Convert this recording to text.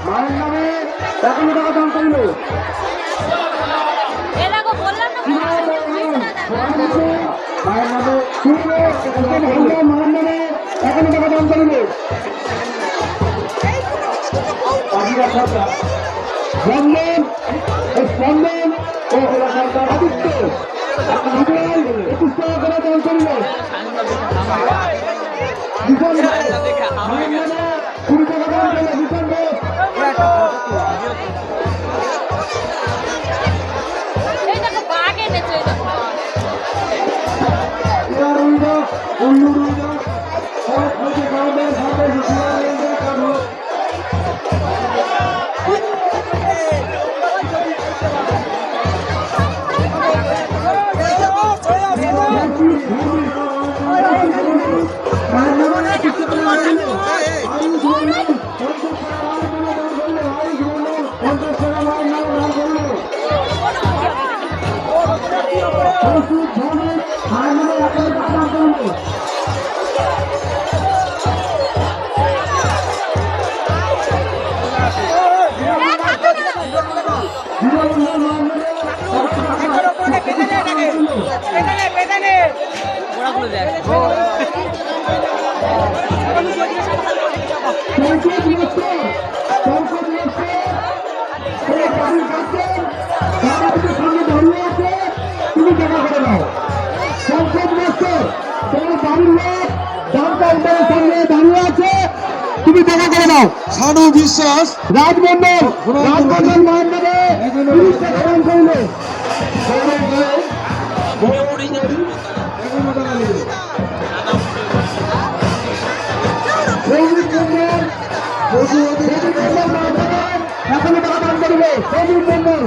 মায়ের নামে 51 টাকা দাম করলো। মায়ের নামে 51 টাকা দাম করলো। স্পন্দন স্পন্দন ও সরকার আদিত্য 21 টাকা করে দাম করলো। 20 টাকা দাম তুমি দেখা করে দাও। শানু বিশ্বাস রাজমন্ডল মায়ের নামে 30 টাকা দাম করলো। এখন টাকা দাম করবে সৌমিক মন্ডল